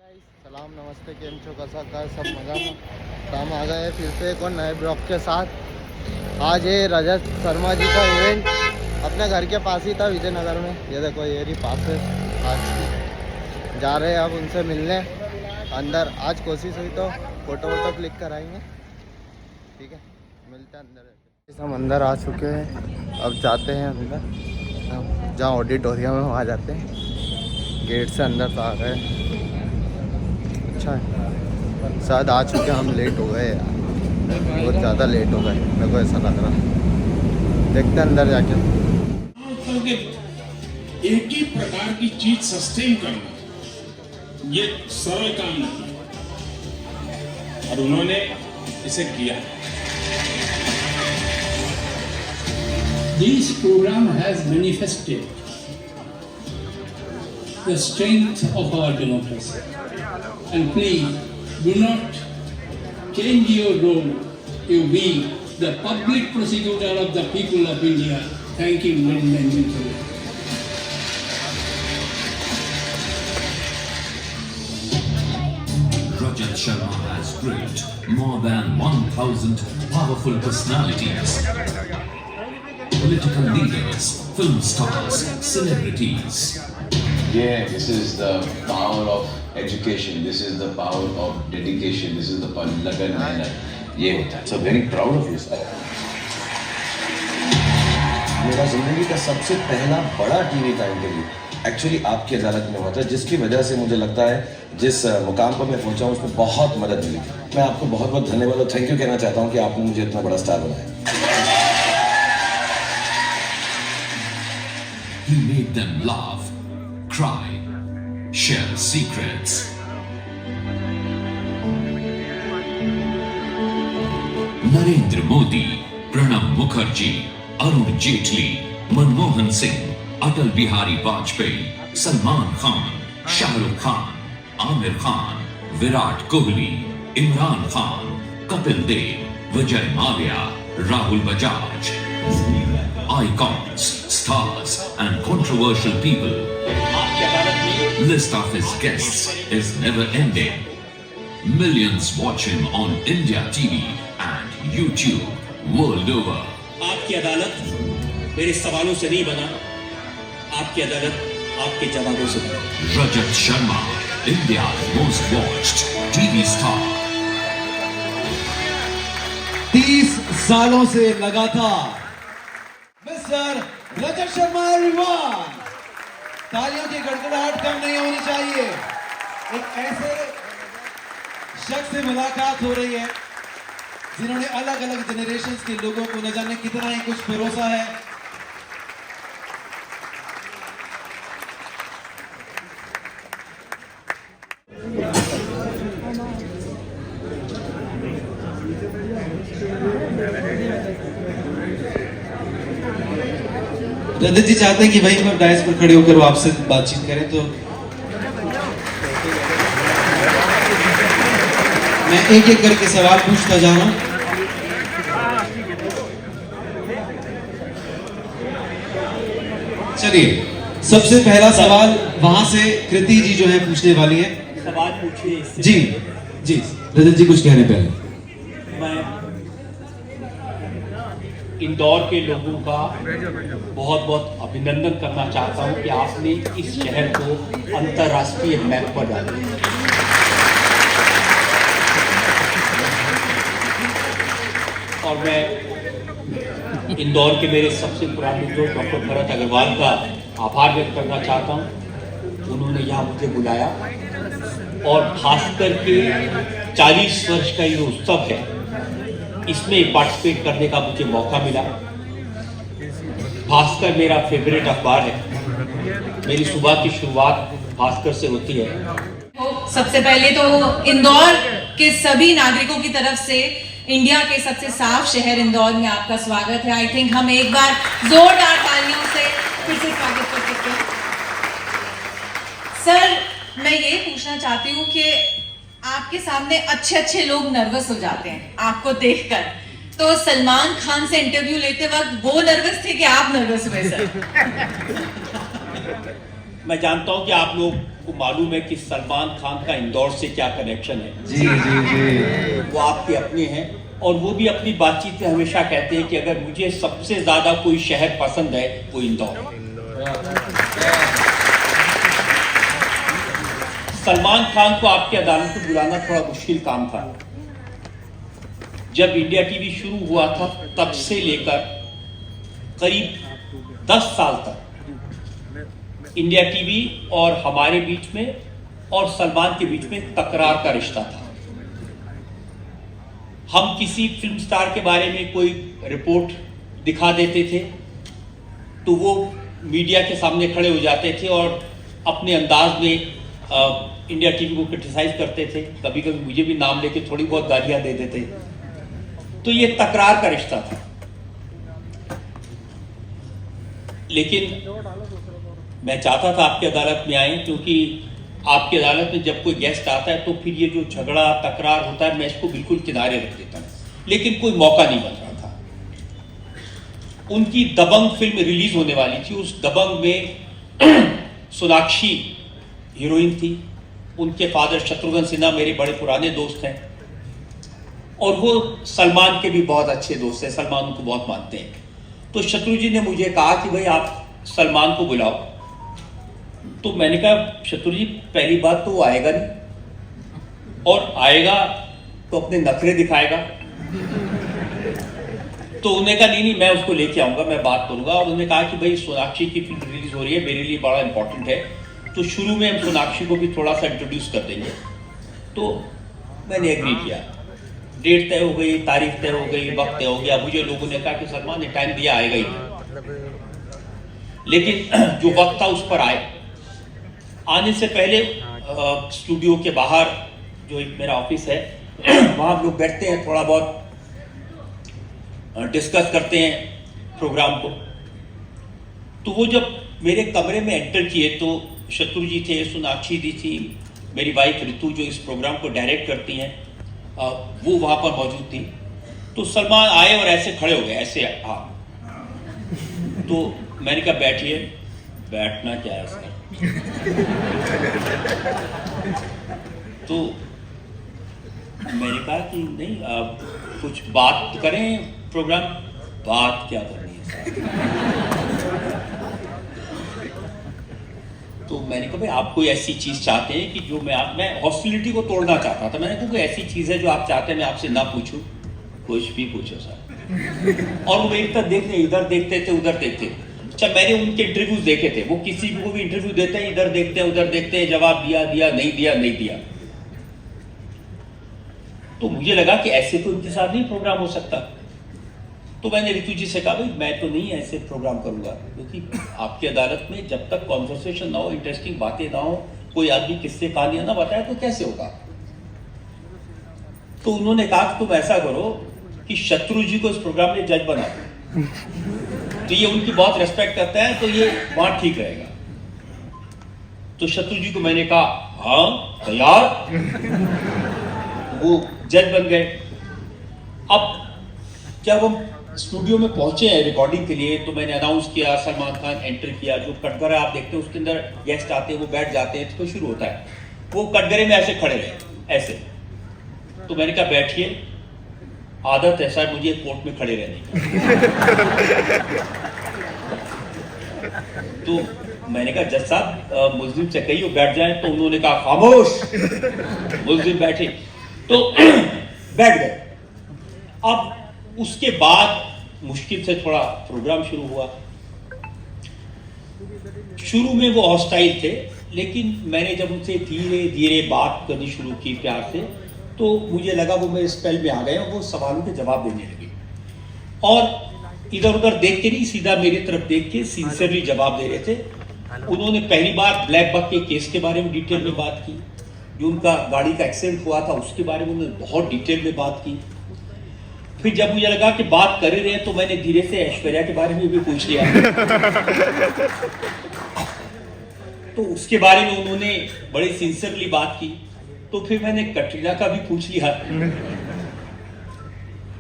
सलाम नमस्ते केम छो कसा का सब मज़ा में। तो हम आ गए फिर से एक और नए ब्लॉग के साथ। आज ये रजत शर्मा जी का इवेंट अपने घर के पास ही था विजयनगर में। ये देखो ये रही पास है। आज जा रहे हैं अब उनसे मिलने अंदर। आज कोशिश हुई तो फ़ोटो वोटो क्लिक कराएंगे। ठीक है मिलते हैं अंदर। हम अंदर आ चुके हैं। अब जाते हैं अंदर जहाँ ऑडिटोरियम है वहाँ जाते हैं। गेट से अंदर तो आ गए। अच्छा है शायद आ चुके हम लेट हो गए यार, बहुत ज़्यादा लेट हो गए मेरे को ऐसा लग रहा। देखते हैं अंदर जाके। एक ही प्रकार की चीज सस्टेन करना ये सरल काम नहीं और उन्होंने इसे किया। This program has manifested the strength of our democracy. And please do not change your role. You be the public prosecutor of the people of India. Thank you very much. Rajat Sharma has grilled more than 1,000 powerful personalities, political leaders, film stars, celebrities. Yeah, this is the power of education. This is the power of dedication. This is the power lagan mehnat. ये होता है. So very proud of you, sir. मेरा जिंदगी का सबसे पहला बड़ा TV का इंटरव्यू एक्चुअली आपकी अदालत में हुआ था, जिसकी वजह से मुझे लगता है जिस मुकाम पर मैं पहुंचा हूँ उसमें बहुत मदद मिली थी। मैं आपको बहुत बहुत धन्यवाद और थैंक यू कहना चाहता हूँ कि आपने मुझे इतना बड़ा स्टार बनाया। He made them laugh, cry, share secrets. Narendra Modi, Pranab Mukherjee, Arun Jaitley, Manmohan Singh, Atal Bihari Vajpayee, Salman Khan, Shah Rukh Khan, Amir Khan, Virat Kohli, Imran Khan, Kapil Dev, Vijay Mallya, Rahul Bajaj. Icons, stars and controversial people. List of his guests is never ending. Millions watch him on India TV and YouTube world over. आपकी अदालत मेरे सवालों से नहीं बना, आपकी अदालत आपके जवाबों से बना। Rajat Sharma, India's most watched TV star. 30 सालों से लगातार मिस्टर रजत शर्मा एवरीवन। तालियों की गड़गड़ाहट कम नहीं होनी चाहिए। एक ऐसे शख्स से मुलाकात हो रही है जिन्होंने अलग अलग जनरेशंस के लोगों को न जाने कितना ही कुछ परोसा है। रजत जी चाहते हैं कि वहीं पर डायस पर खड़े होकर वो आपसे बातचीत करें, तो मैं एक एक करके सवाल पूछता जा रहा हूं। चलिए सबसे पहला सवाल वहां से कृति जी जो है पूछने वाली है। सवाल पूछिए। जी जी रजत जी कुछ कहने पहले। मैं इंदौर के लोगों का बहुत बहुत अभिनंदन करना चाहता हूं कि आपने इस शहर को अंतर्राष्ट्रीय मैप पर डाला। और मैं इंदौर के मेरे सबसे पुराने दोस्त डॉक्टर भरत अग्रवाल का आभार व्यक्त करना चाहता हूं। उन्होंने यहाँ मुझे बुलाया और खासकर के 40 वर्ष का ये उत्सव है, इसमें पार्टिसिपेट करने का मुझे मौका मिला। भास्कर मेरा फेवरेट अखबार है। मेरी सुबह की शुरुआत भास्कर से होती है। सबसे पहले तो इंदौर के सभी नागरिकों की तरफ से इंडिया के सबसे साफ शहर इंदौर में आपका स्वागत है। आई थिंक हम एक बार जोरदार तालियों से फिर से स्वागत कर सकते हैं। सर मैं ये पूछना चाहती हूँ कि आपके सामने अच्छे अच्छे लोग नर्वस हो जाते हैं आपको देखकर, तो सलमान खान से इंटरव्यू लेते वक्त वो नर्वस थे कि आप नर्वस हुए सर? मैं जानता हूं कि आप लोग को मालूम है कि सलमान खान का इंदौर से क्या कनेक्शन है। जी जी जी। वो आपके अपने हैं और वो भी अपनी बातचीत में हमेशा कहते हैं कि अगर मुझे सबसे ज्यादा कोई शहर पसंद है वो इंदौर है। सलमान खान को आपकी अदालत में बुलाना थोड़ा मुश्किल काम था। जब इंडिया टीवी शुरू हुआ था तब से लेकर करीब 10 साल तक इंडिया टीवी और हमारे बीच में और सलमान के बीच में तकरार का रिश्ता था। हम किसी फिल्म स्टार के बारे में कोई रिपोर्ट दिखा देते थे तो वो मीडिया के सामने खड़े हो जाते थे और अपने अंदाज में इंडिया टीवी को क्रिटिसाइज करते थे। कभी कभी मुझे भी नाम लेके थोड़ी बहुत गालियां दे देते। तो ये तकरार का रिश्ता था। लेकिन मैं चाहता था आपकी अदालत में आए, क्योंकि आपकी अदालत में जब कोई गेस्ट आता है तो फिर ये जो झगड़ा तकरार होता है मैं इसको बिल्कुल किनारे रख देता हूं। लेकिन कोई मौका नहीं बन रहा था। उनकी दबंग फिल्म रिलीज होने वाली थी। उस दबंग में सोनाक्षी हीरोइन थी। उनके फादर शत्रुघ्न सिन्हा मेरे बड़े पुराने दोस्त हैं और वो सलमान के भी बहुत अच्छे दोस्त हैं। सलमान उनको बहुत मानते हैं। तो शत्रु जी ने मुझे कहा कि भाई आप सलमान को बुलाओ। तो मैंने कहा शत्रु जी पहली बात तो वो आएगा नहीं, और आएगा तो अपने नखरे दिखाएगा। तो उन्होंने कहा नहीं मैं उसको लेके आऊंगा, मैं बात करूंगा। और उन्होंने कहा कि भाई सोनाक्षी की फिल्म रिलीज हो रही है, मेरे लिए बड़ा इंपॉर्टेंट है, तो शुरू में हम सोनाक्षी को भी थोड़ा सा इंट्रोड्यूस कर देंगे। तो मैंने एग्री किया। डेट तय हो गई, तारीख तय हो गई, वक्त तय हो गया। मुझे लोगों ने कहा कि सलमान ने टाइम दिया, आएगा ही नहीं। लेकिन जो वक्त था उस पर आए। आने से पहले स्टूडियो के बाहर जो एक मेरा ऑफिस है वहां हम लोग बैठते हैं, थोड़ा बहुत डिस्कस करते हैं प्रोग्राम को। तो वो जब मेरे कमरे में एंटर किए तो शत्रु जी थे, सोनाक्षी जी थी, मेरी वाइफ ऋतु जो इस प्रोग्राम को डायरेक्ट करती हैं वो वहां पर मौजूद थी। तो सलमान आए और ऐसे खड़े हो गए, ऐसे हाँ। तो मैंने कहा बैठिए। बैठना क्या है सर? तो मैंने कहा कि नहीं आप कुछ बात करें, प्रोग्राम बात क्या करनी है सर? तो मैंने कहा भाई आप कोई ऐसी चीज चाहते हैं कि जो मैं हॉस्टिलिटी को तोड़ना चाहता था। मैंने कहा कोई ऐसी चीज है जो आप चाहते हैं मैं आपसे ना पूछूं? कुछ भी पूछो सर। और वो एक तरफ देखते, इधर देखते थे, उधर देखते। अच्छा मैंने उनके इंटरव्यूज देखे थे। वो किसी को भी इंटरव्यू देते हैं, इधर देखते हैं, उधर देखते हैं, जवाब दिया दिया, नहीं दिया नहीं दिया। तो मुझे लगा कि ऐसे तो इनके साथ नहीं प्रोग्राम हो सकता। तो मैंने ऋतु जी से कहा भाई मैं तो नहीं ऐसे प्रोग्राम करूंगा, क्योंकि आपकी अदालत में जब तक कॉन्वर्सेशन ना हो, इंटरेस्टिंग बातें ना हो, कोई आदमी किससे कहानियां ना बताए तो कैसे होगा। तो उन्होंने कहा कि तुम ऐसा करो कि शत्रु जी को इस प्रोग्राम में जज बना दो, तो ये उनकी बहुत रेस्पेक्ट करता है, तो ये वहां ठीक रहेगा। तो शत्रु जी को मैंने कहा हाँ तैयार। वो जज बन गए। अब जब हम स्टूडियो में पहुंचे हैं रिकॉर्डिंग के लिए तो मैंने अनाउंस किया, सलमान खान एंटर किया। जो कटघरा आप देखते हैं उसके अंदर गेस्ट आते हैं, वो बैठ जाते हैं, तो शुरू होता है। वो कटघरे में ऐसे खड़े रहे ऐसे। तो मैंने कहा बैठिए, आदत है सर मुझे कोर्ट में खड़े रहने की। तो मैंने कहा जज साहब मुस्लिम से कहिए बैठ जाए। तो उन्होंने कहा खामोश। मुस्लिम बैठे तो बैठ गए। अब उसके बाद मुश्किल से थोड़ा प्रोग्राम शुरू हुआ। शुरू में वो हॉस्टाइल थे, लेकिन मैंने जब उनसे धीरे धीरे बात करनी शुरू की प्यार से, तो मुझे लगा वो मेरे स्पेल में आ गए और वो सवालों के जवाब देने लगे। और इधर उधर देख के नहीं, सीधा मेरी तरफ देख के सिंसियरली जवाब दे रहे थे। उन्होंने पहली बार ब्लैक बक के केस के बारे में डिटेल में बात की। जो उनका गाड़ी का एक्सीडेंट हुआ था उसके बारे में उन्होंने बहुत डिटेल में बात की। फिर जब मुझे लगा कि बात कर ही रहे हैं तो मैंने धीरे से ऐश्वर्या के बारे में भी पूछ लिया। तो उसके बारे में उन्होंने बड़ी सिंसियरली बात की। तो फिर मैंने कटरीना का भी पूछ लिया।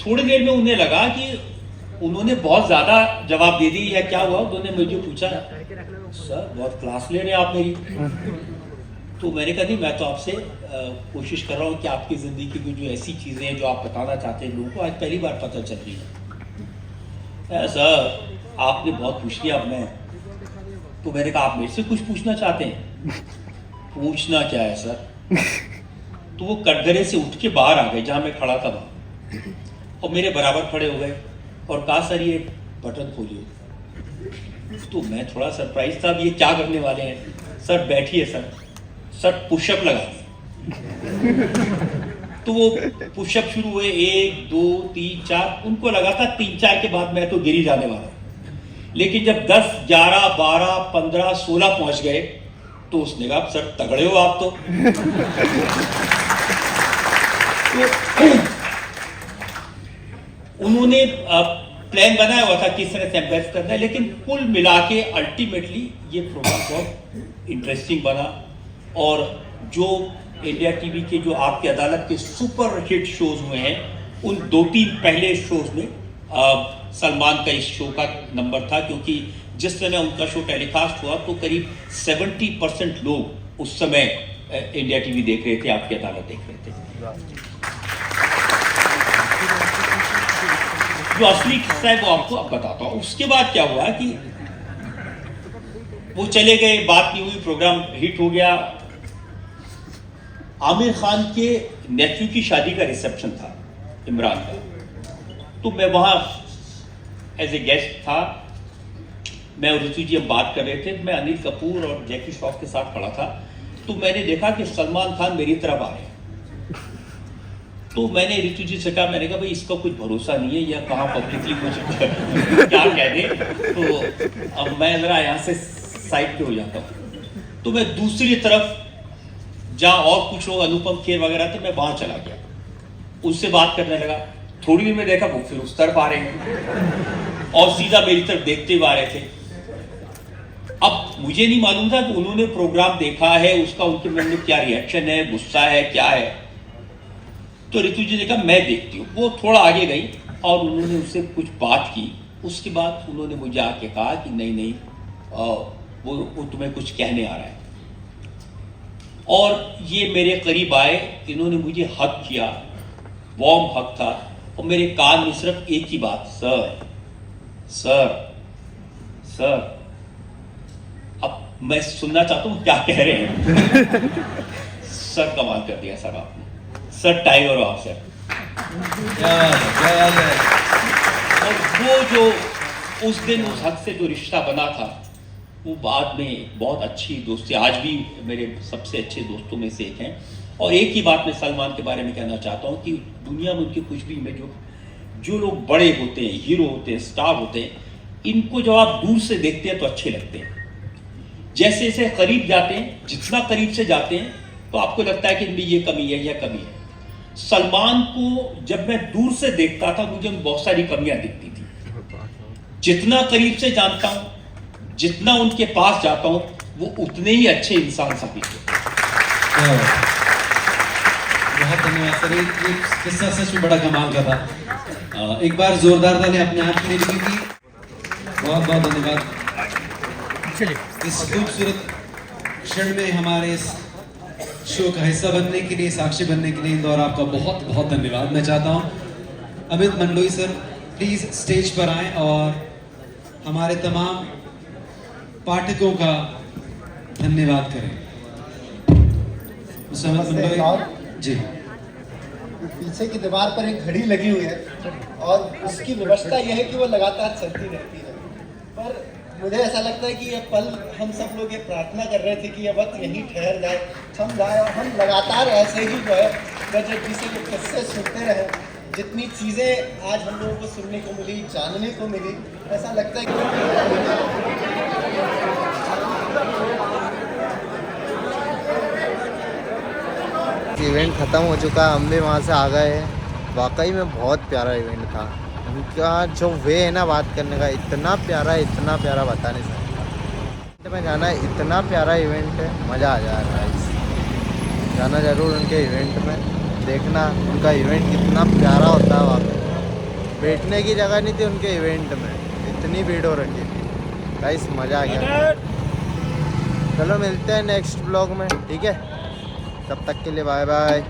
थोड़ी देर में उन्हें लगा कि उन्होंने बहुत ज्यादा जवाब दे दी या क्या हुआ। उन्होंने मुझे पूछा सर बहुत क्लास ले रहे हैं आप मेरी। तो मैंने कहा नहीं, मैं तो आपसे कोशिश कर रहा हूँ कि आपकी ज़िंदगी की जो ऐसी चीज़ें हैं जो आप बताना चाहते हैं लोगों को, आज पहली बार पता चल रही है। सर आपने बहुत पूछ लिया अब मैं, तो मैंने कहा आप मेरे से कुछ पूछना चाहते हैं? पूछना क्या है सर? तो वो कटघरे से उठ के बाहर आ गए जहाँ मैं खड़ा था वहाँ, और मेरे बराबर खड़े हो गए और कहा सर ये बटन खोलिए। तो मैं थोड़ा सरप्राइज था, अब ये क्या करने वाले हैं? सर बैठिए सर, सर पुशअप लगा दिए। तो वो पुशअप शुरू हुए, 1 2 3 4, उनको लगा था 3-4 के बाद मैं तो गिर ही जाने वाला, लेकिन जब 10 11 12 15 16 पहुंच गए तो उसने कहा सर तगड़े हो आप तो। उन्होंने प्लान बनाया हुआ था किस तरह से एम्बेस करना है, लेकिन कुल मिला के अल्टीमेटली ये प्रोग्राम बहुत इंटरेस्टिंग बना। और जो इंडिया टीवी के जो आपकी अदालत के सुपर हिट शोज हुए हैं, उन 2-3 पहले शोज में सलमान का इस शो का नंबर था, क्योंकि जिस समय उनका शो टेलीकास्ट हुआ तो करीब 70% लोग उस समय इंडिया टीवी देख रहे थे, आपकी अदालत देख रहे थे। जो असली किस्सा है वो आपको अब बताता हूँ। उसके बाद क्या हुआ कि वो चले गए, बात नहीं हुई, प्रोग्राम हिट हो गया। आमिर खान के नेफ्यू की शादी का रिसेप्शन था, इमरान का, तो मैं वहां एज ए गेस्ट था। मैं और ऋतु जी हम बात कर रहे थे, मैं अनिल कपूर और जैकी श्रॉफ के साथ खड़ा था, तो मैंने देखा कि सलमान खान मेरी तरफ आ रहे हैं। तो मैंने ऋतु जी से कहा, मैंने कहा भाई इसका कुछ भरोसा नहीं है, या कहाँ पब्लिकली कुछ क्या कह दे, तो अब मैं जरा यहाँ से साइड पे हो जाता हूँ। तो मैं दूसरी तरफ जहाँ और कुछ लोग अनुपम खेर वगैरह थे, मैं वहां चला गया, उससे बात करने लगा। थोड़ी देर में देखा वो फिर उस तरफ आ रहे हैं और सीधा मेरी तरफ देखते हुए आ रहे थे। अब मुझे नहीं मालूम था कि उन्होंने प्रोग्राम देखा है, उसका उनके मन में क्या रिएक्शन है, गुस्सा है, क्या है। तो ऋतु जी ने कहा मैं देखती हूँ। वो थोड़ा आगे गई और उन्होंने उससे कुछ बात की। उसके बाद उन्होंने मुझे आके कहा कि नहीं वो तुम्हें कुछ कहने आ रहा है, और ये मेरे करीब आए, इन्होंने मुझे हक किया, वार्म हक था, और मेरे कान में सिर्फ एक ही बात, सर सर सर। अब मैं सुनना चाहता हूँ क्या कह रहे हैं। सर कमाल कर दिया सर आपने, सर टाइगर हो आप सर। और वो जो उस दिन उस हक से जो रिश्ता बना था, वो बाद में बहुत अच्छी दोस्ती, आज भी मेरे सबसे अच्छे दोस्तों में से एक हैं। और एक ही बात मैं सलमान के बारे में कहना चाहता हूँ कि दुनिया में उनकी कुछ भी में जो लोग बड़े होते हैं, हीरो होते हैं, स्टार होते हैं, इनको जब आप दूर से देखते हैं तो अच्छे लगते हैं। जैसे जैसे करीब जाते हैं, जितना करीब से जाते हैं, तो आपको लगता है कि इनमें ये कमी है, यह कमी है। सलमान को जब मैं दूर से देखता था, मुझे बहुत सारी कमियां दिखती थी। जितना करीब से जानता हूं, जितना उनके पास जाता हूं, वो उतने ही अच्छे इंसान साबित होते। बहुत धन्यवाद सर, ये किस्सा सच में बड़ा कमाल का था। एक बार जोरदार ताली अपने आप के लिए की। बहुत बहुत धन्यवाद इस खूबसूरत क्षण में हमारे इस शो का हिस्सा बनने के लिए, साक्षी बनने के लिए इंदौर आपका बहुत बहुत धन्यवाद। मैं चाहता हूं Amit Mandloi sir please stage पर आएं और हमारे तमाम पाठकों का धन्यवाद करें। जी, पीछे की दीवार पर एक घड़ी लगी हुई है और उसकी व्यवस्था यह है कि वो लगातार चलती रहती है, पर मुझे ऐसा लगता है कि ये पल हम सब लोग ये प्रार्थना कर रहे थे कि ये वक्त यहीं ठहर जाए, थम जाए, और हम लगातार ऐसे ही जो है रजत जी से जो किस्से सुनते रहे। जितनी चीज़ें आज हम लोगों को सुनने को मिली, जानने को मिली, ऐसा लगता है कि इवेंट ख़त्म हो चुका, हम भी वहाँ से आ गए। वाकई में बहुत प्यारा इवेंट था। उनका जो वे है ना बात करने का, इतना प्यारा बता नहीं सकता। में जाना है, इतना प्यारा इवेंट है, मज़ा आ जा रहा है। जाना ज़रूर उनके इवेंट में, देखना उनका इवेंट कितना प्यारा होता है। वाकई बैठने की जगह नहीं थी उनके इवेंट में, इतनी भीड़ हो रखी थी। गाइस मज़ा आ गया। चलो मिलते हैं नेक्स्ट ब्लॉग में, ठीक है? तब तक के लिए बाय बाय।